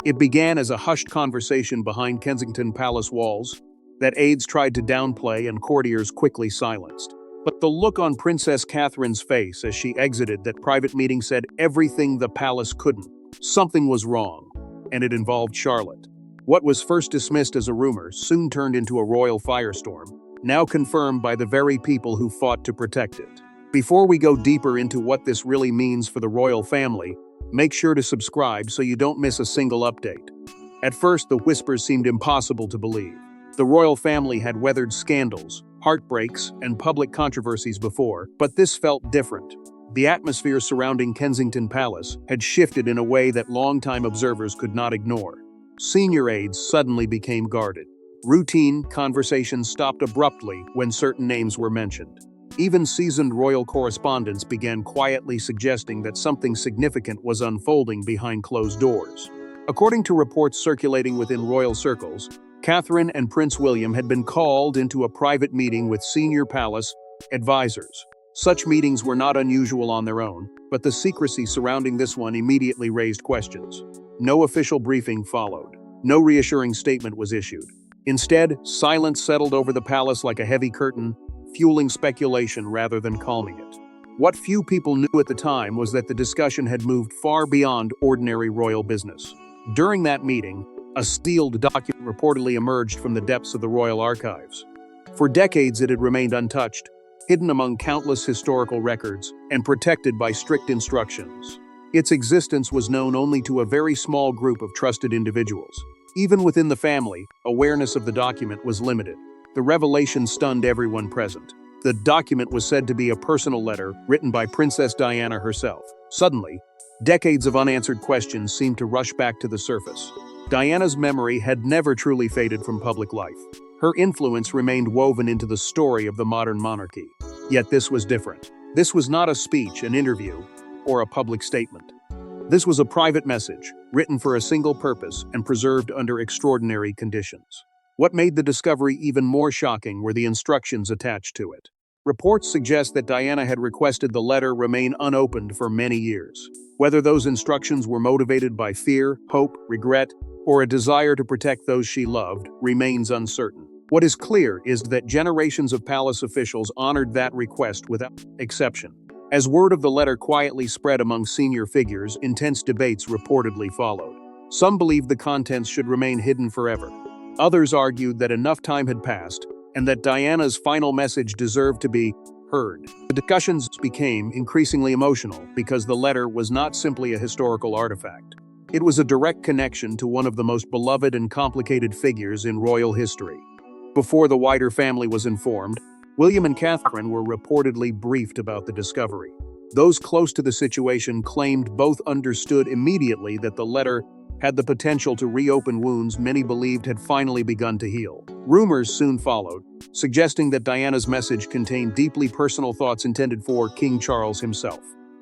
It began as a hushed conversation behind Kensington Palace walls that aides tried to downplay and courtiers quickly silenced. But the look on Princess Catherine's face as she exited that private meeting said everything the palace couldn't. Something was wrong, and it involved Charlotte. What was first dismissed as a rumor soon turned into a royal firestorm, now confirmed by the very people who fought to protect it. Before we go deeper into what this really means for the royal family, make sure to subscribe so you don't miss a single update. At first, the whispers seemed impossible to believe. The royal family had weathered scandals, heartbreaks, and public controversies before, but this felt different. The atmosphere surrounding Kensington Palace had shifted in a way that longtime observers could not ignore. Senior aides suddenly became guarded. Routine conversations stopped abruptly when certain names were mentioned. Even seasoned royal correspondents began quietly suggesting that something significant was unfolding behind closed doors. According to reports circulating within royal circles, Catherine and Prince William had been called into a private meeting with senior palace advisors. Such meetings were not unusual on their own, but the secrecy surrounding this one immediately raised questions. No official briefing followed. No reassuring statement was issued. Instead, silence settled over the palace like a heavy curtain, fueling speculation rather than calming it. What few people knew at the time was that the discussion had moved far beyond ordinary royal business. During that meeting, a sealed document reportedly emerged from the depths of the royal archives. For decades it had remained untouched, hidden among countless historical records, and protected by strict instructions. Its existence was known only to a very small group of trusted individuals. Even within the family, awareness of the document was limited. The revelation stunned everyone present. The document was said to be a personal letter written by Princess Diana herself. Suddenly, decades of unanswered questions seemed to rush back to the surface. Diana's memory had never truly faded from public life. Her influence remained woven into the story of the modern monarchy. Yet this was different. This was not a speech, an interview, or a public statement. This was a private message, written for a single purpose and preserved under extraordinary conditions. What made the discovery even more shocking were the instructions attached to it. Reports suggest that Diana had requested the letter remain unopened for many years. Whether those instructions were motivated by fear, hope, regret, or a desire to protect those she loved remains uncertain. What is clear is that generations of palace officials honored that request without exception. As word of the letter quietly spread among senior figures, intense debates reportedly followed. Some believed the contents should remain hidden forever. Others argued that enough time had passed and that Diana's final message deserved to be heard. The discussions became increasingly emotional because the letter was not simply a historical artifact. It was a direct connection to one of the most beloved and complicated figures in royal history. Before the wider family was informed, William and Catherine were reportedly briefed about the discovery. Those close to the situation claimed both understood immediately that the letter had the potential to reopen wounds many believed had finally begun to heal. Rumors soon followed, suggesting that Diana's message contained deeply personal thoughts intended for King Charles himself.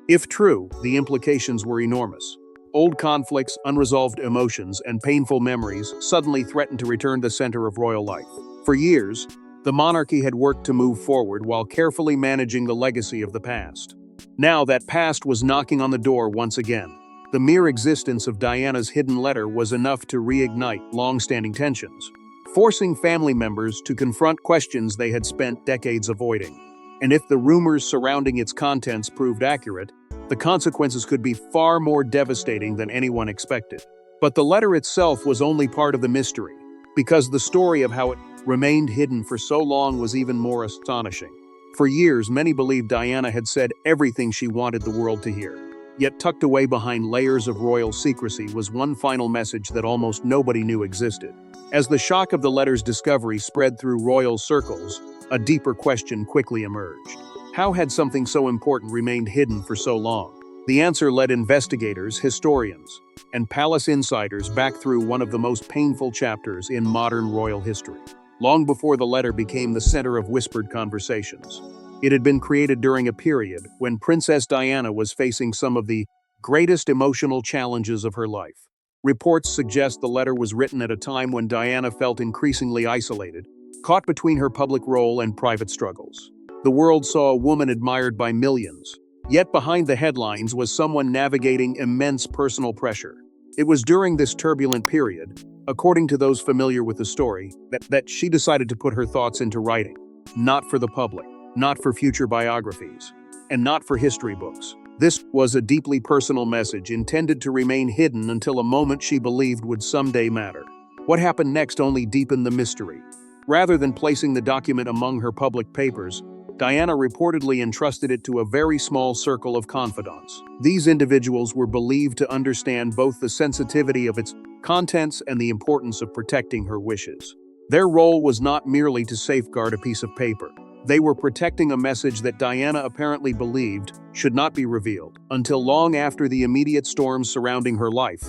If true, the implications were enormous. Old conflicts, unresolved emotions, and painful memories suddenly threatened to return to the center of royal life. For years, the monarchy had worked to move forward while carefully managing the legacy of the past. Now that past was knocking on the door once again. The mere existence of Diana's hidden letter was enough to reignite long-standing tensions, forcing family members to confront questions they had spent decades avoiding. And if the rumors surrounding its contents proved accurate, the consequences could be far more devastating than anyone expected. But the letter itself was only part of the mystery, because the story of how it remained hidden for so long was even more astonishing. For years, many believed Diana had said everything she wanted the world to hear. Yet tucked away behind layers of royal secrecy was one final message that almost nobody knew existed. As the shock of the letter's discovery spread through royal circles, a deeper question quickly emerged. How had something so important remained hidden for so long? The answer led investigators, historians, and palace insiders back through one of the most painful chapters in modern royal history. Long before the letter became the center of whispered conversations, it had been created during a period when Princess Diana was facing some of the greatest emotional challenges of her life. Reports suggest the letter was written at a time when Diana felt increasingly isolated, caught between her public role and private struggles. The world saw a woman admired by millions, yet behind the headlines was someone navigating immense personal pressure. It was during this turbulent period, according to those familiar with the story, that she decided to put her thoughts into writing. Not for the public, not for future biographies, and not for history books. This was a deeply personal message intended to remain hidden until a moment she believed would someday matter. What happened next only deepened the mystery. Rather than placing the document among her public papers, Diana reportedly entrusted it to a very small circle of confidants. These individuals were believed to understand both the sensitivity of its contents and the importance of protecting her wishes. Their role was not merely to safeguard a piece of paper. They were protecting a message that Diana apparently believed should not be revealed until long after the immediate storms surrounding her life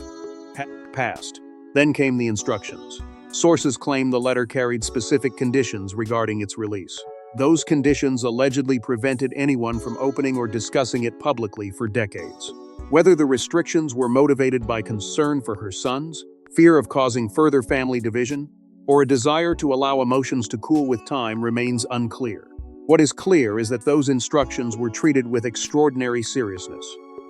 had passed. Then came the instructions. Sources claim the letter carried specific conditions regarding its release. Those conditions allegedly prevented anyone from opening or discussing it publicly for decades. Whether the restrictions were motivated by concern for her sons, fear of causing further family division, or a desire to allow emotions to cool with time remains unclear. What is clear is that those instructions were treated with extraordinary seriousness.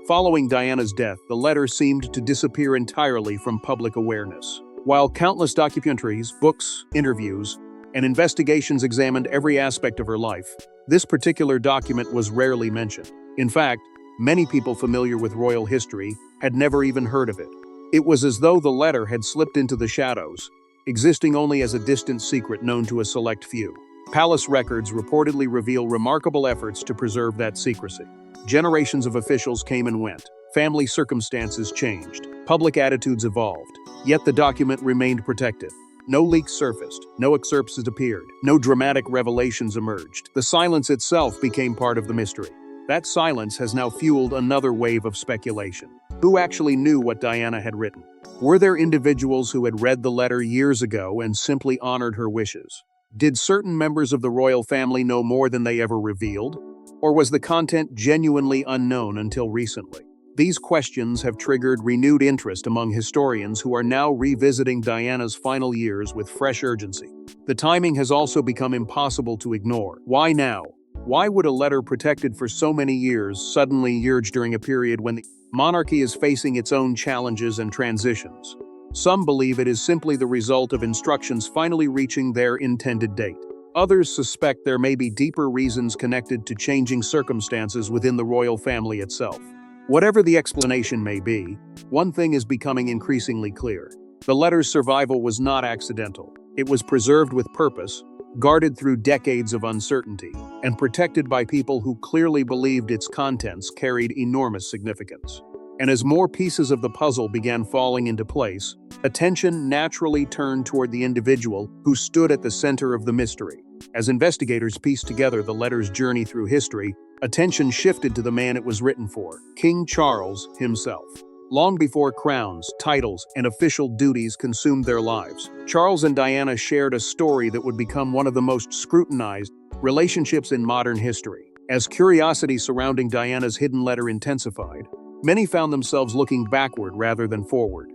Following Diana's death, the letter seemed to disappear entirely from public awareness. While countless documentaries, books, interviews, and investigations examined every aspect of her life, this particular document was rarely mentioned. In fact, many people familiar with royal history had never even heard of it. It was as though the letter had slipped into the shadows, existing only as a distant secret known to a select few. Palace records reportedly reveal remarkable efforts to preserve that secrecy. Generations of officials came and went. Family circumstances changed. Public attitudes evolved. Yet the document remained protected. No leaks surfaced. No excerpts appeared. No dramatic revelations emerged. The silence itself became part of the mystery. That silence has now fueled another wave of speculation. Who actually knew what Diana had written? Were there individuals who had read the letter years ago and simply honored her wishes? Did certain members of the royal family know more than they ever revealed? Or was the content genuinely unknown until recently? These questions have triggered renewed interest among historians who are now revisiting Diana's final years with fresh urgency. The timing has also become impossible to ignore. Why now? Why would a letter protected for so many years suddenly emerge during a period when the monarchy is facing its own challenges and transitions? Some believe it is simply the result of instructions finally reaching their intended date. Others suspect there may be deeper reasons connected to changing circumstances within the royal family itself. Whatever the explanation may be, one thing is becoming increasingly clear. The letter's survival was not accidental. It was preserved with purpose, guarded through decades of uncertainty, and protected by people who clearly believed its contents carried enormous significance. And as more pieces of the puzzle began falling into place, attention naturally turned toward the individual who stood at the center of the mystery. As investigators pieced together the letter's journey through history, attention shifted to the man it was written for, King Charles himself. Long before crowns, titles, and official duties consumed their lives, Charles and Diana shared a story that would become one of the most scrutinized relationships in modern history. As curiosity surrounding Diana's hidden letter intensified, many found themselves looking backward rather than forward.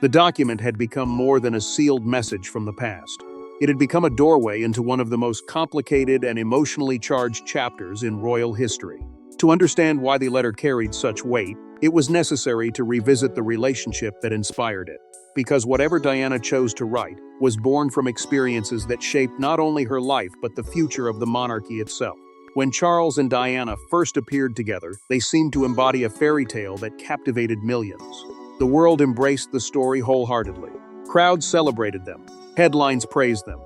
The document had become more than a sealed message from the past. It had become a doorway into one of the most complicated and emotionally charged chapters in royal history. To understand why the letter carried such weight, it was necessary to revisit the relationship that inspired it. Because whatever Diana chose to write was born from experiences that shaped not only her life but the future of the monarchy itself. When Charles and Diana first appeared together, they seemed to embody a fairy tale that captivated millions. The world embraced the story wholeheartedly. Crowds celebrated them. Headlines praised them.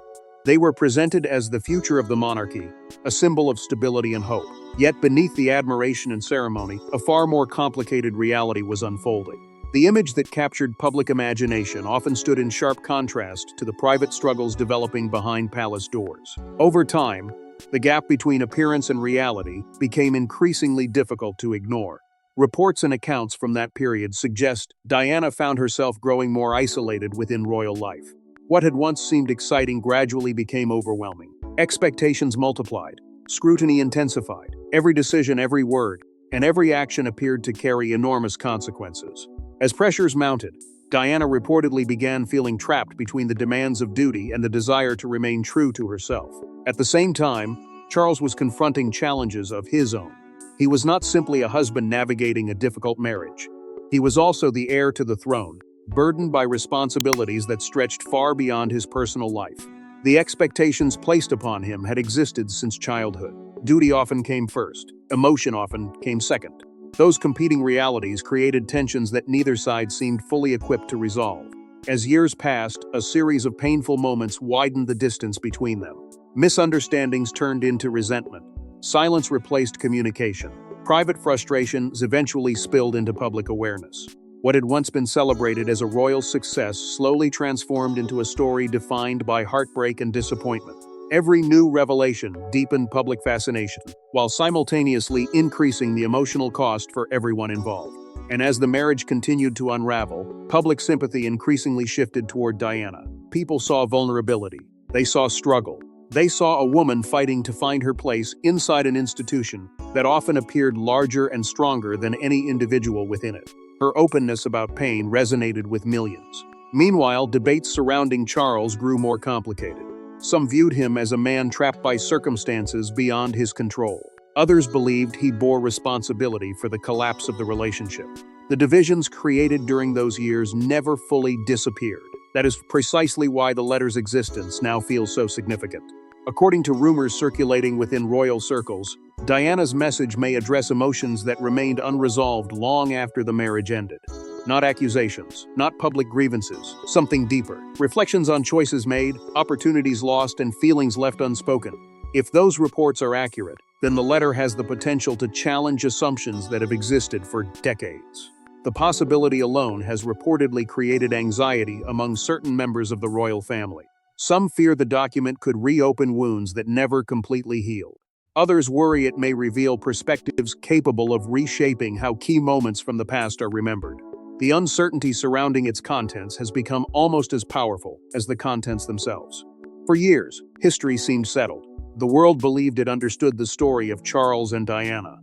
They were presented as the future of the monarchy, a symbol of stability and hope. Yet beneath the admiration and ceremony, a far more complicated reality was unfolding. The image that captured public imagination often stood in sharp contrast to the private struggles developing behind palace doors. Over time, the gap between appearance and reality became increasingly difficult to ignore. Reports and accounts from that period suggest Diana found herself growing more isolated within royal life. What had once seemed exciting gradually became overwhelming. Expectations multiplied, scrutiny intensified. Every decision, every word, and every action appeared to carry enormous consequences. As pressures mounted, Diana reportedly began feeling trapped between the demands of duty and the desire to remain true to herself. At the same time, Charles was confronting challenges of his own. He was not simply a husband navigating a difficult marriage. He was also the heir to the throne, burdened by responsibilities that stretched far beyond his personal life. The expectations placed upon him had existed since childhood. Duty often came first, emotion often came second. Those competing realities created tensions that neither side seemed fully equipped to resolve. As years passed, a series of painful moments widened the distance between them. Misunderstandings turned into resentment. Silence replaced communication. Private frustrations eventually spilled into public awareness. What had once been celebrated as a royal success slowly transformed into a story defined by heartbreak and disappointment. Every new revelation deepened public fascination, while simultaneously increasing the emotional cost for everyone involved. And as the marriage continued to unravel, public sympathy increasingly shifted toward Diana. People saw vulnerability. They saw struggle. They saw a woman fighting to find her place inside an institution that often appeared larger and stronger than any individual within it. Her openness about pain resonated with millions. Meanwhile, debates surrounding Charles grew more complicated. Some viewed him as a man trapped by circumstances beyond his control. Others believed he bore responsibility for the collapse of the relationship. The divisions created during those years never fully disappeared. That is precisely why the letter's existence now feels so significant. According to rumors circulating within royal circles, Diana's message may address emotions that remained unresolved long after the marriage ended. Not accusations, not public grievances, something deeper. Reflections on choices made, opportunities lost, and feelings left unspoken. If those reports are accurate, then the letter has the potential to challenge assumptions that have existed for decades. The possibility alone has reportedly created anxiety among certain members of the royal family. Some fear the document could reopen wounds that never completely healed. Others worry it may reveal perspectives capable of reshaping how key moments from the past are remembered. The uncertainty surrounding its contents has become almost as powerful as the contents themselves. For years, history seemed settled. The world believed it understood the story of Charles and Diana.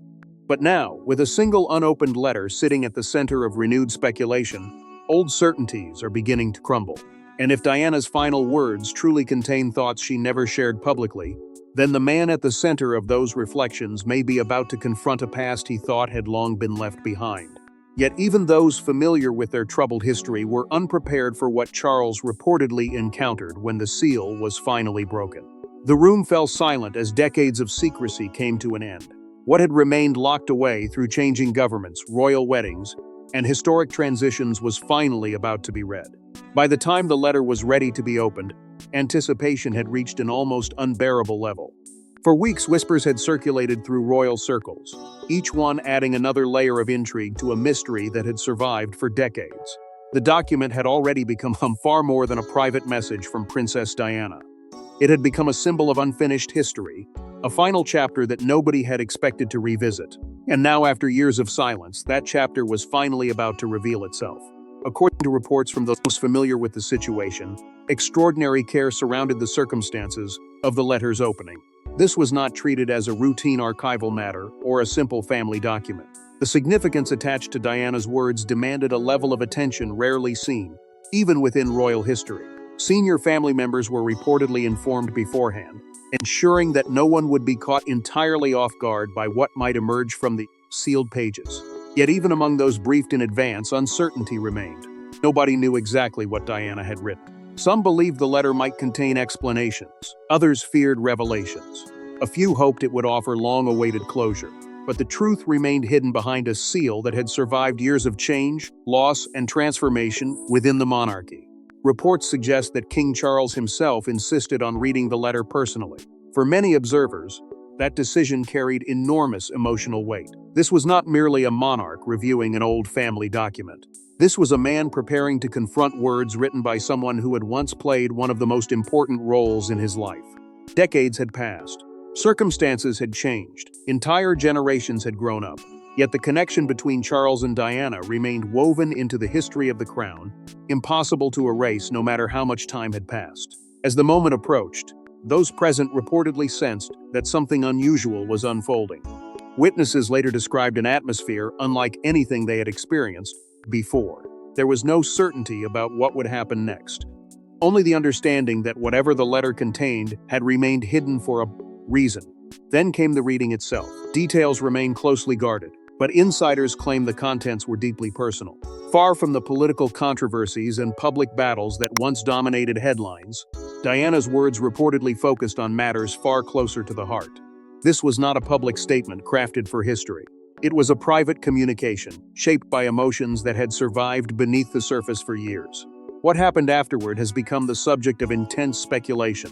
But now, with a single unopened letter sitting at the center of renewed speculation, old certainties are beginning to crumble. And if Diana's final words truly contain thoughts she never shared publicly, then the man at the center of those reflections may be about to confront a past he thought had long been left behind. Yet even those familiar with their troubled history were unprepared for what Charles reportedly encountered when the seal was finally broken. The room fell silent as decades of secrecy came to an end. What had remained locked away through changing governments, royal weddings, and historic transitions was finally about to be read. By the time the letter was ready to be opened, anticipation had reached an almost unbearable level. For weeks, whispers had circulated through royal circles, each one adding another layer of intrigue to a mystery that had survived for decades. The document had already become far more than a private message from Princess Diana. It had become a symbol of unfinished history, a final chapter that nobody had expected to revisit. And now, after years of silence, that chapter was finally about to reveal itself. According to reports from those familiar with the situation, extraordinary care surrounded the circumstances of the letter's opening. This was not treated as a routine archival matter or a simple family document. The significance attached to Diana's words demanded a level of attention rarely seen, even within royal history. Senior family members were reportedly informed beforehand, ensuring that no one would be caught entirely off guard by what might emerge from the sealed pages. Yet even among those briefed in advance, uncertainty remained. Nobody knew exactly what Diana had written. Some believed the letter might contain explanations. Others feared revelations. A few hoped it would offer long-awaited closure. But the truth remained hidden behind a seal that had survived years of change, loss, and transformation within the monarchy. Reports suggest that King Charles himself insisted on reading the letter personally. For many observers, that decision carried enormous emotional weight. This was not merely a monarch reviewing an old family document. This was a man preparing to confront words written by someone who had once played one of the most important roles in his life. Decades had passed. Circumstances had changed. Entire generations had grown up. Yet the connection between Charles and Diana remained woven into the history of the crown, impossible to erase no matter how much time had passed. As the moment approached, those present reportedly sensed that something unusual was unfolding. Witnesses later described an atmosphere unlike anything they had experienced before. There was no certainty about what would happen next. Only the understanding that whatever the letter contained had remained hidden for a reason. Then came the reading itself. Details remained closely guarded, but insiders claimed the contents were deeply personal. Far from the political controversies and public battles that once dominated headlines, Diana's words reportedly focused on matters far closer to the heart. This was not a public statement crafted for history. It was a private communication, shaped by emotions that had survived beneath the surface for years. What happened afterward has become the subject of intense speculation.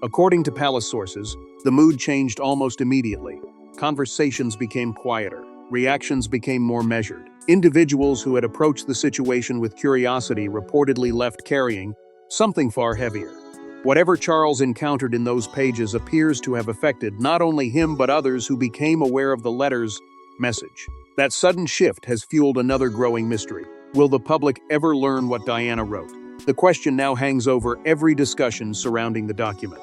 According to palace sources, the mood changed almost immediately. Conversations became quieter. Reactions became more measured. Individuals who had approached the situation with curiosity reportedly left carrying something far heavier. Whatever Charles encountered in those pages appears to have affected not only him but others who became aware of the letter's message. That sudden shift has fueled another growing mystery. Will the public ever learn what Diana wrote? The question now hangs over every discussion surrounding the document.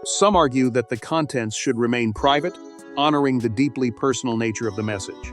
Some argue that the contents should remain private, honoring the deeply personal nature of the message.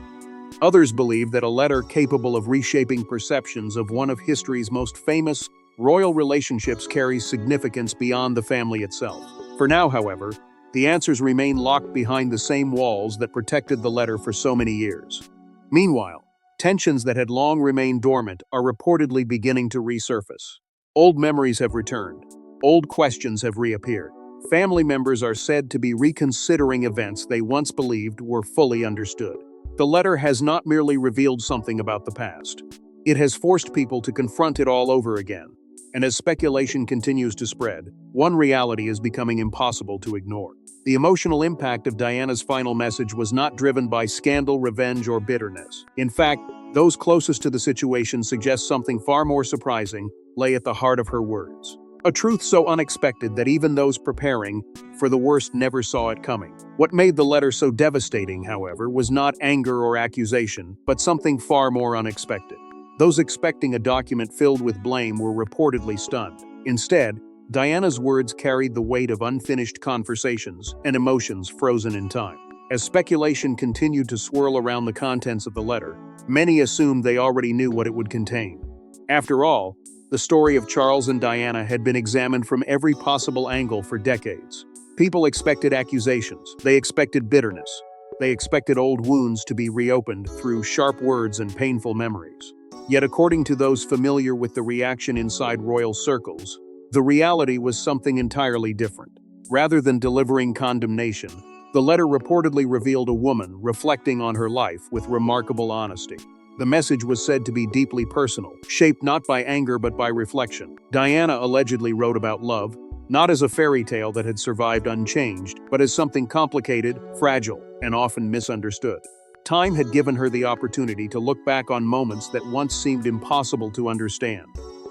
Others believe that a letter capable of reshaping perceptions of one of history's most famous royal relationships carries significance beyond the family itself. For now, however, the answers remain locked behind the same walls that protected the letter for so many years. Meanwhile, tensions that had long remained dormant are reportedly beginning to resurface. Old memories have returned. Old questions have reappeared. Family members are said to be reconsidering events they once believed were fully understood. The letter has not merely revealed something about the past. It has forced people to confront it all over again. And as speculation continues to spread, one reality is becoming impossible to ignore. The emotional impact of Diana's final message was not driven by scandal, revenge, or bitterness. In fact, those closest to the situation suggest something far more surprising lay at the heart of her words. A truth so unexpected that even those preparing for the worst never saw it coming. What made the letter so devastating, however, was not anger or accusation, but something far more unexpected. Those expecting a document filled with blame were reportedly stunned. Instead, Diana's words carried the weight of unfinished conversations and emotions frozen in time. As speculation continued to swirl around the contents of the letter, many assumed they already knew what it would contain. After all, the story of Charles and Diana had been examined from every possible angle for decades. People expected accusations, they expected bitterness, they expected old wounds to be reopened through sharp words and painful memories. Yet according to those familiar with the reaction inside royal circles, the reality was something entirely different. Rather than delivering condemnation, the letter reportedly revealed a woman reflecting on her life with remarkable honesty. The message was said to be deeply personal, shaped not by anger but by reflection. Diana allegedly wrote about love, not as a fairy tale that had survived unchanged, but as something complicated, fragile, and often misunderstood. Time had given her the opportunity to look back on moments that once seemed impossible to understand.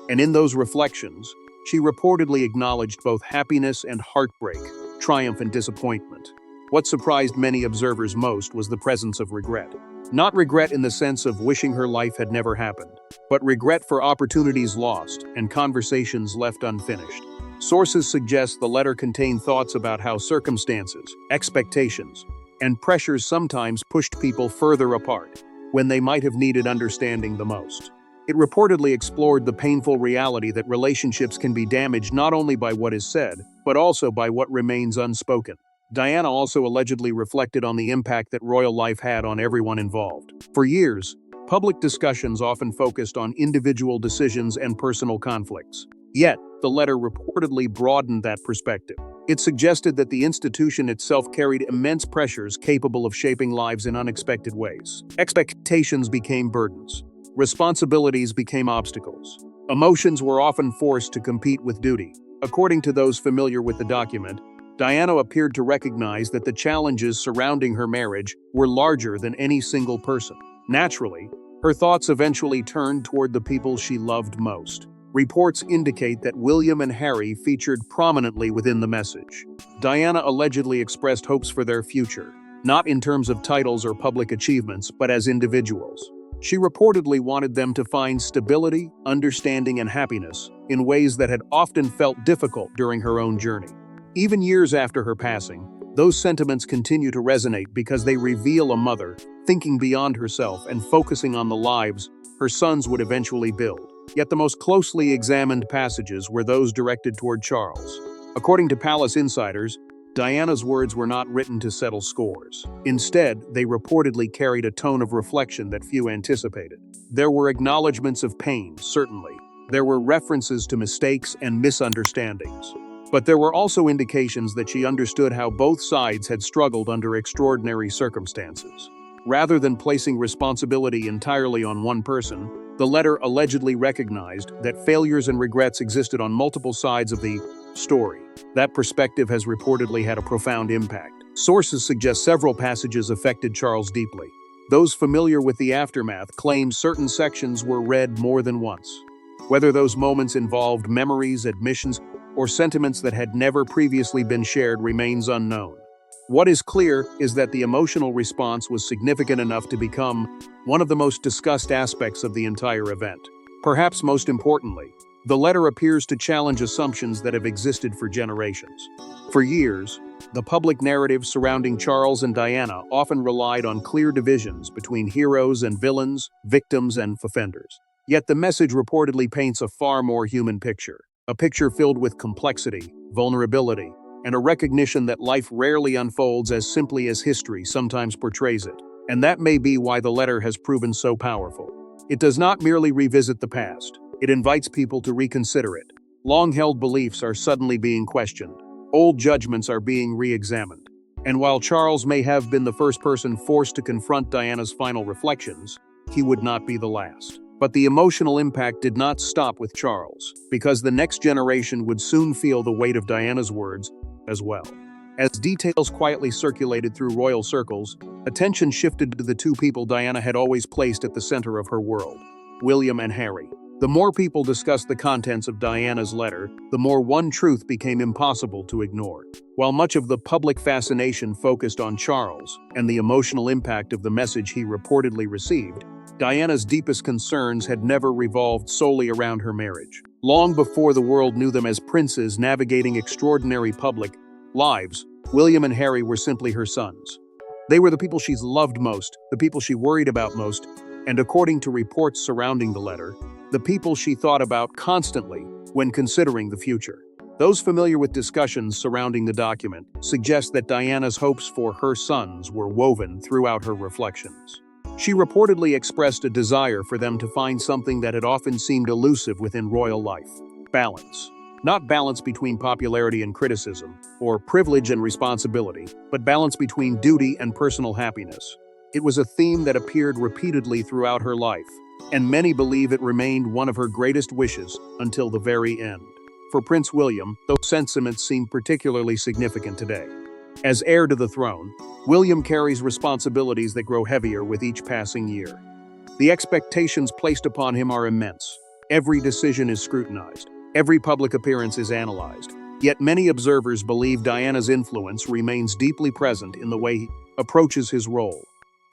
And in those reflections, she reportedly acknowledged both happiness and heartbreak, triumph and disappointment. What surprised many observers most was the presence of regret. Not regret in the sense of wishing her life had never happened, but regret for opportunities lost and conversations left unfinished. Sources suggest the letter contained thoughts about how circumstances, expectations, and pressures sometimes pushed people further apart when they might have needed understanding the most. It reportedly explored the painful reality that relationships can be damaged not only by what is said, but also by what remains unspoken. Diana also allegedly reflected on the impact that royal life had on everyone involved. For years, public discussions often focused on individual decisions and personal conflicts. Yet, the letter reportedly broadened that perspective. It suggested that the institution itself carried immense pressures capable of shaping lives in unexpected ways. Expectations became burdens. Responsibilities became obstacles. Emotions were often forced to compete with duty. According to those familiar with the document, Diana appeared to recognize that the challenges surrounding her marriage were larger than any single person. Naturally, her thoughts eventually turned toward the people she loved most. Reports indicate that William and Harry featured prominently within the message. Diana allegedly expressed hopes for their future, not in terms of titles or public achievements, but as individuals. She reportedly wanted them to find stability, understanding, and happiness in ways that had often felt difficult during her own journey. Even years after her passing, those sentiments continue to resonate because they reveal a mother thinking beyond herself and focusing on the lives her sons would eventually build. Yet the most closely examined passages were those directed toward Charles. According to palace insiders, Diana's words were not written to settle scores. Instead, they reportedly carried a tone of reflection that few anticipated. There were acknowledgments of pain, certainly. There were references to mistakes and misunderstandings. But there were also indications that she understood how both sides had struggled under extraordinary circumstances. Rather than placing responsibility entirely on one person, the letter allegedly recognized that failures and regrets existed on multiple sides of the story. That perspective has reportedly had a profound impact. Sources suggest several passages affected Charles deeply. Those familiar with the aftermath claim certain sections were read more than once. Whether those moments involved memories, admissions, or sentiments that had never previously been shared remains unknown. What is clear is that the emotional response was significant enough to become one of the most discussed aspects of the entire event. Perhaps most importantly, the letter appears to challenge assumptions that have existed for generations. For years, the public narrative surrounding Charles and Diana often relied on clear divisions between heroes and villains, victims and offenders. Yet the message reportedly paints a far more human picture, a picture filled with complexity, vulnerability, and a recognition that life rarely unfolds as simply as history sometimes portrays it. And that may be why the letter has proven so powerful. It does not merely revisit the past. It invites people to reconsider it. Long-held beliefs are suddenly being questioned. Old judgments are being re-examined. And while Charles may have been the first person forced to confront Diana's final reflections, he would not be the last. But the emotional impact did not stop with Charles, because the next generation would soon feel the weight of Diana's words as well. As details quietly circulated through royal circles, attention shifted to the two people Diana had always placed at the center of her world, William and Harry. The more people discussed the contents of Diana's letter, the more one truth became impossible to ignore. While much of the public fascination focused on Charles and the emotional impact of the message he reportedly received, Diana's deepest concerns had never revolved solely around her marriage. Long before the world knew them as princes navigating extraordinary public lives, William and Harry were simply her sons. They were the people she loved most, the people she worried about most, and according to reports surrounding the letter, the people she thought about constantly when considering the future. Those familiar with discussions surrounding the document suggest that Diana's hopes for her sons were woven throughout her reflections. She reportedly expressed a desire for them to find something that had often seemed elusive within royal life: balance. Not balance between popularity and criticism, or privilege and responsibility, but balance between duty and personal happiness. It was a theme that appeared repeatedly throughout her life, and many believe it remained one of her greatest wishes until the very end. For Prince William, those sentiments seem particularly significant today. As heir to the throne, William carries responsibilities that grow heavier with each passing year. The expectations placed upon him are immense. Every decision is scrutinized. Every public appearance is analyzed. Yet many observers believe Diana's influence remains deeply present in the way he approaches his role.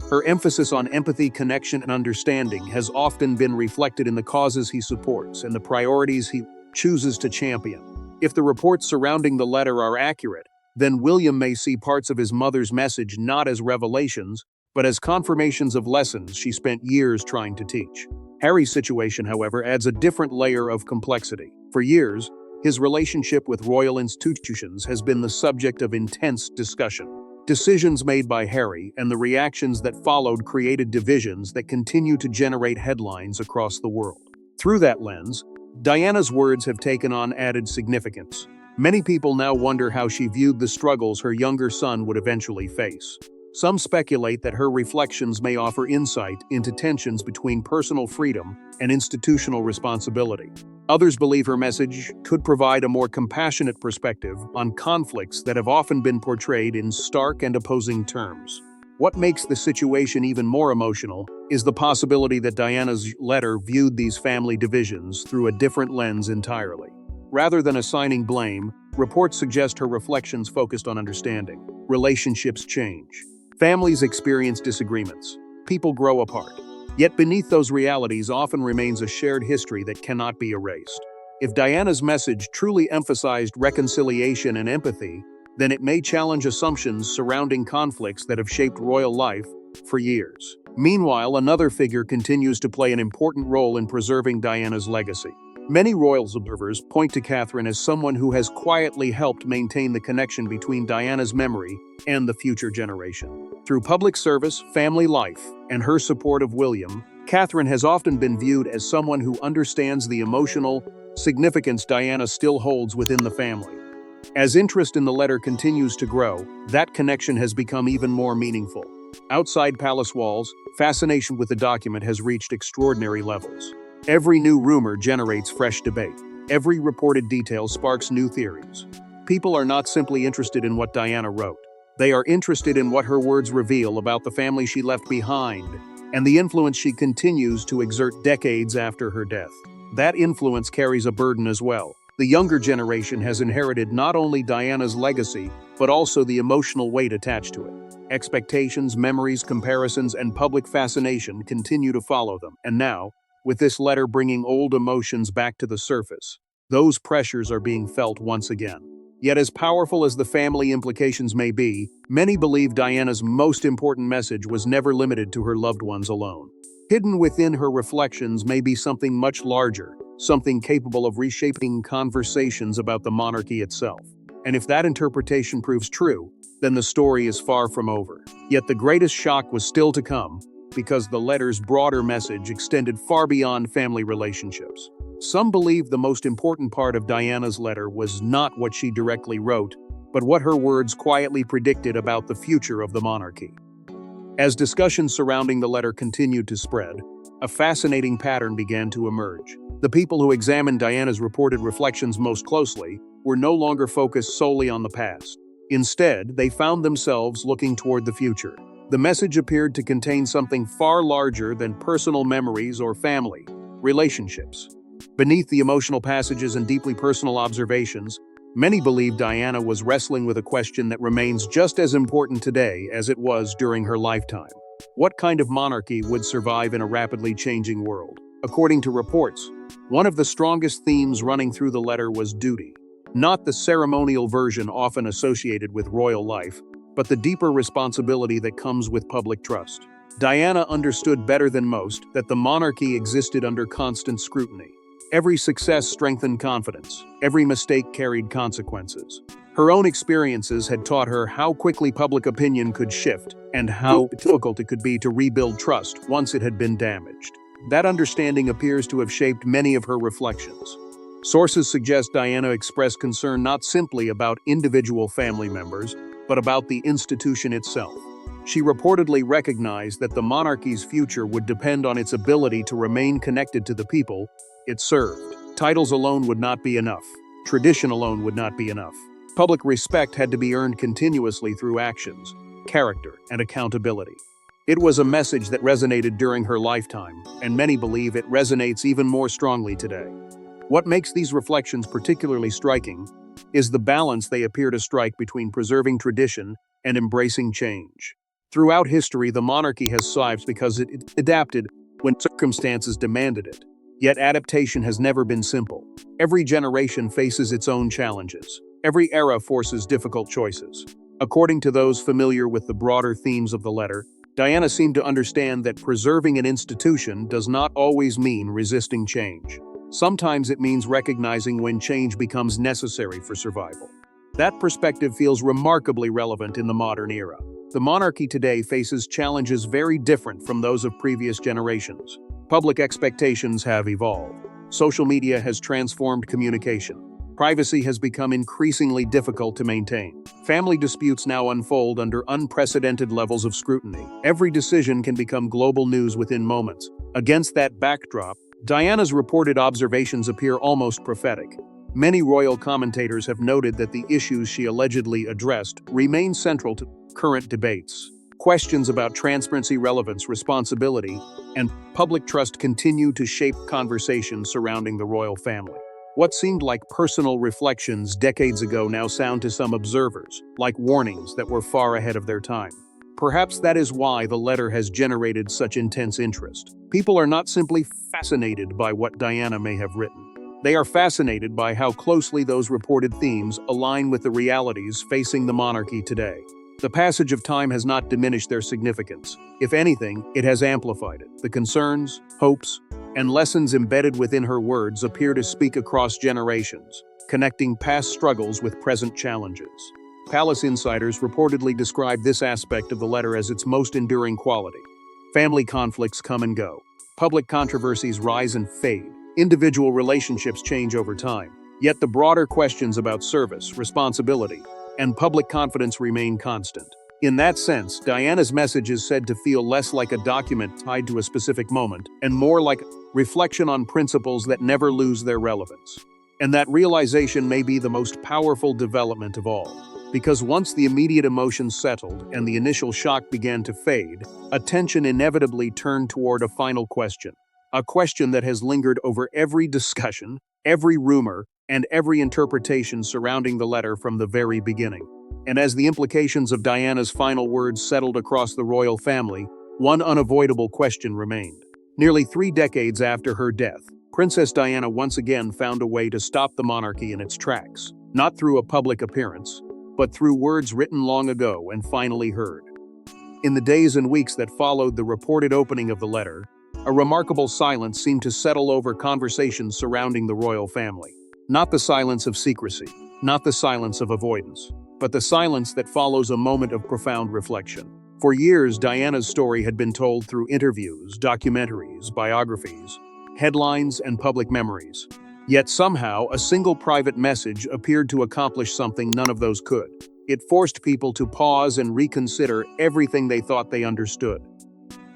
Her emphasis on empathy, connection, and understanding has often been reflected in the causes he supports and the priorities he chooses to champion. If the reports surrounding the letter are accurate, then William may see parts of his mother's message not as revelations, but as confirmations of lessons she spent years trying to teach. Harry's situation, however, adds a different layer of complexity. For years, his relationship with royal institutions has been the subject of intense discussion. Decisions made by Harry and the reactions that followed created divisions that continue to generate headlines across the world. Through that lens, Diana's words have taken on added significance. Many people now wonder how she viewed the struggles her younger son would eventually face. Some speculate that her reflections may offer insight into tensions between personal freedom and institutional responsibility. Others believe her message could provide a more compassionate perspective on conflicts that have often been portrayed in stark and opposing terms. What makes the situation even more emotional is the possibility that Diana's letter viewed these family divisions through a different lens entirely. Rather than assigning blame, reports suggest her reflections focused on understanding. Relationships change. Families experience disagreements. People grow apart. Yet beneath those realities often remains a shared history that cannot be erased. If Diana's message truly emphasized reconciliation and empathy, then it may challenge assumptions surrounding conflicts that have shaped royal life for years. Meanwhile, another figure continues to play an important role in preserving Diana's legacy: Many royal observers point to Catherine as someone who has quietly helped maintain the connection between Diana's memory and the future generation. Through public service, family life, and her support of William, Catherine has often been viewed as someone who understands the emotional significance Diana still holds within the family. As interest in the letter continues to grow, that connection has become even more meaningful. Outside palace walls, fascination with the document has reached extraordinary levels. Every new rumor generates fresh debate. Every reported detail sparks new theories. People are not simply interested in what Diana wrote. They are interested in what her words reveal about the family she left behind and the influence she continues to exert decades after her death. That influence carries a burden as well. The younger generation has inherited not only Diana's legacy, but also the emotional weight attached to it. Expectations, memories, comparisons, and public fascination continue to follow them. And now, with this letter bringing old emotions back to the surface, those pressures are being felt once again. Yet as powerful as the family implications may be, many believe Diana's most important message was never limited to her loved ones alone. Hidden within her reflections may be something much larger, something capable of reshaping conversations about the monarchy itself. And if that interpretation proves true, then the story is far from over. Yet the greatest shock was still to come, because the letter's broader message extended far beyond family relationships. Some believe the most important part of Diana's letter was not what she directly wrote, but what her words quietly predicted about the future of the monarchy. As discussions surrounding the letter continued to spread, a fascinating pattern began to emerge. The people who examined Diana's reported reflections most closely were no longer focused solely on the past. Instead, they found themselves looking toward the future. The message appeared to contain something far larger than personal memories or family relationships. Beneath the emotional passages and deeply personal observations, many believe Diana was wrestling with a question that remains just as important today as it was during her lifetime. What kind of monarchy would survive in a rapidly changing world? According to reports, one of the strongest themes running through the letter was duty. Not the ceremonial version often associated with royal life, but the deeper responsibility that comes with public trust. Diana understood better than most that the monarchy existed under constant scrutiny. Every success strengthened confidence. Every mistake carried consequences. Her own experiences had taught her how quickly public opinion could shift and how difficult it could be to rebuild trust once it had been damaged. That understanding appears to have shaped many of her reflections. Sources suggest Diana expressed concern not simply about individual family members, but about the institution itself. She reportedly recognized that the monarchy's future would depend on its ability to remain connected to the people it served. Titles alone would not be enough. Tradition alone would not be enough. Public respect had to be earned continuously through actions, character, and accountability. It was a message that resonated during her lifetime, and many believe it resonates even more strongly today. What makes these reflections particularly striking is the balance they appear to strike between preserving tradition and embracing change. Throughout history, the monarchy has thrived because it adapted when circumstances demanded it. Yet adaptation has never been simple. Every generation faces its own challenges. Every era forces difficult choices. According to those familiar with the broader themes of the letter, Diana seemed to understand that preserving an institution does not always mean resisting change. Sometimes it means recognizing when change becomes necessary for survival. That perspective feels remarkably relevant in the modern era. The monarchy today faces challenges very different from those of previous generations. Public expectations have evolved. Social media has transformed communication. Privacy has become increasingly difficult to maintain. Family disputes now unfold under unprecedented levels of scrutiny. Every decision can become global news within moments. Against that backdrop, Diana's reported observations appear almost prophetic. Many royal commentators have noted that the issues she allegedly addressed remain central to current debates. Questions about transparency, relevance, responsibility, and public trust continue to shape conversations surrounding the royal family. What seemed like personal reflections decades ago now sound to some observers like warnings that were far ahead of their time. Perhaps that is why the letter has generated such intense interest. People are not simply fascinated by what Diana may have written. They are fascinated by how closely those reported themes align with the realities facing the monarchy today. The passage of time has not diminished their significance. If anything, it has amplified it. The concerns, hopes, and lessons embedded within her words appear to speak across generations, connecting past struggles with present challenges. Palace insiders reportedly describe this aspect of the letter as its most enduring quality. Family conflicts come and go. Public controversies rise and fade. Individual relationships change over time. Yet the broader questions about service, responsibility, and public confidence remain constant. In that sense, Diana's message is said to feel less like a document tied to a specific moment and more like reflection on principles that never lose their relevance. And that realization may be the most powerful development of all. Because once the immediate emotions settled and the initial shock began to fade, attention inevitably turned toward a final question. A question that has lingered over every discussion, every rumor, and every interpretation surrounding the letter from the very beginning. And as the implications of Diana's final words settled across the royal family, one unavoidable question remained. Nearly 3 decades after her death, Princess Diana once again found a way to stop the monarchy in its tracks, not through a public appearance, but through words written long ago and finally heard. In the days and weeks that followed the reported opening of the letter, a remarkable silence seemed to settle over conversations surrounding the royal family. Not the silence of secrecy, not the silence of avoidance, but the silence that follows a moment of profound reflection. For years, Diana's story had been told through interviews, documentaries, biographies, headlines, and public memories. Yet somehow, a single private message appeared to accomplish something none of those could. It forced people to pause and reconsider everything they thought they understood.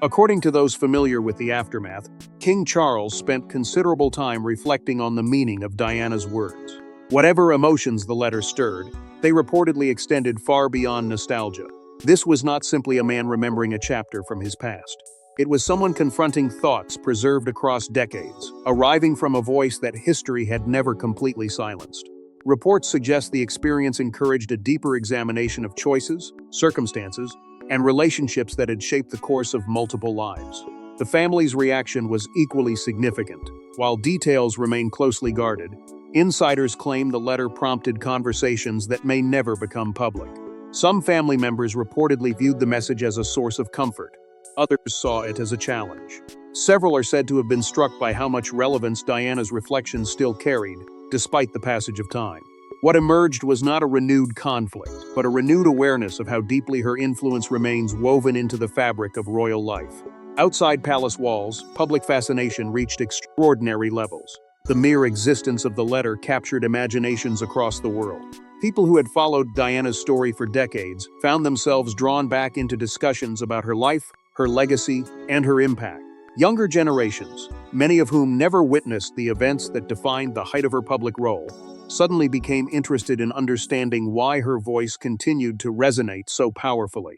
According to those familiar with the aftermath, King Charles spent considerable time reflecting on the meaning of Diana's words. Whatever emotions the letter stirred, they reportedly extended far beyond nostalgia. This was not simply a man remembering a chapter from his past. It was someone confronting thoughts preserved across decades, arriving from a voice that history had never completely silenced. Reports suggest the experience encouraged a deeper examination of choices, circumstances, and relationships that had shaped the course of multiple lives. The family's reaction was equally significant. While details remain closely guarded, insiders claim the letter prompted conversations that may never become public. Some family members reportedly viewed the message as a source of comfort. Others saw it as a challenge. Several are said to have been struck by how much relevance Diana's reflections still carried, despite the passage of time. What emerged was not a renewed conflict, but a renewed awareness of how deeply her influence remains woven into the fabric of royal life. Outside palace walls, public fascination reached extraordinary levels. The mere existence of the letter captured imaginations across the world. People who had followed Diana's story for decades found themselves drawn back into discussions about her life, her legacy, and her impact. Younger generations, many of whom never witnessed the events that defined the height of her public role, suddenly became interested in understanding why her voice continued to resonate so powerfully.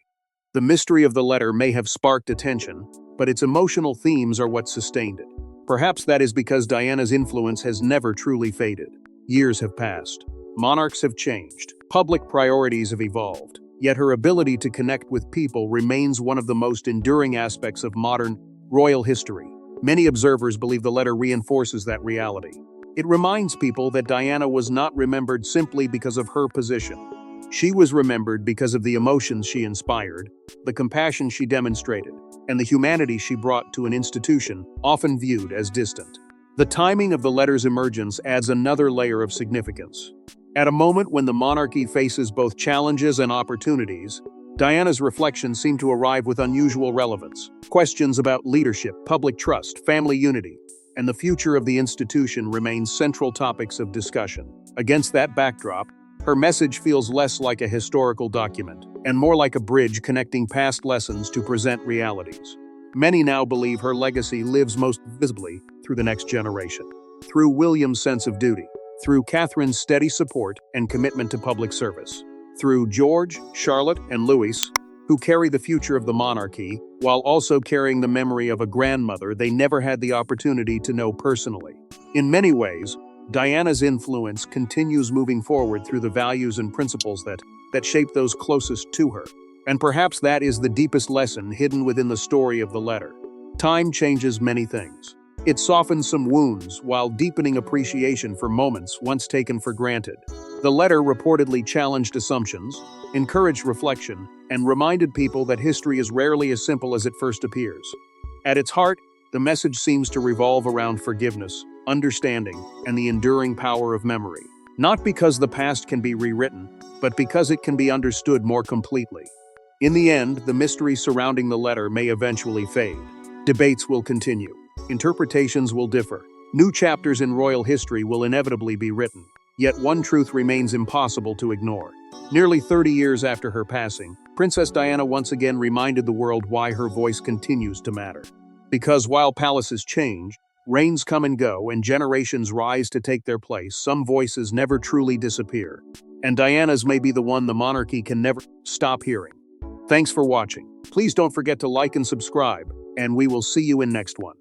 The mystery of the letter may have sparked attention, but its emotional themes are what sustained it. Perhaps that is because Diana's influence has never truly faded. Years have passed. Monarchs have changed. Public priorities have evolved. Yet her ability to connect with people remains one of the most enduring aspects of modern royal history. Many observers believe the letter reinforces that reality. It reminds people that Diana was not remembered simply because of her position. She was remembered because of the emotions she inspired, the compassion she demonstrated, and the humanity she brought to an institution often viewed as distant. The timing of the letter's emergence adds another layer of significance. At a moment when the monarchy faces both challenges and opportunities, Diana's reflections seem to arrive with unusual relevance. Questions about leadership, public trust, family unity, and the future of the institution remain central topics of discussion. Against that backdrop, her message feels less like a historical document and more like a bridge connecting past lessons to present realities. Many now believe her legacy lives most visibly through the next generation, through William's sense of duty, through Catherine's steady support and commitment to public service, through George, Charlotte, and Louis, who carry the future of the monarchy while also carrying the memory of a grandmother they never had the opportunity to know personally. In many ways, Diana's influence continues moving forward through the values and principles that shape those closest to her. And perhaps that is the deepest lesson hidden within the story of the letter. Time changes many things. It softens some wounds while deepening appreciation for moments once taken for granted. The letter reportedly challenged assumptions, encouraged reflection, and reminded people that history is rarely as simple as it first appears. At its heart, The message seems to revolve around forgiveness, understanding, and the enduring power of memory. Not because the past can be rewritten, but because it can be understood more completely. In the end, the mystery surrounding the letter may eventually fade. Debates will continue. Interpretations will differ. New chapters in royal history will inevitably be written. Yet one truth remains impossible to ignore. Nearly 30 years after her passing, Princess Diana once again reminded the world why her voice continues to matter. Because while palaces change, reigns come and go, and generations rise to take their place, some voices never truly disappear. And Diana's may be the one the monarchy can never stop hearing. Thanks for watching. Please don't forget to like and subscribe, and we will see you in next one.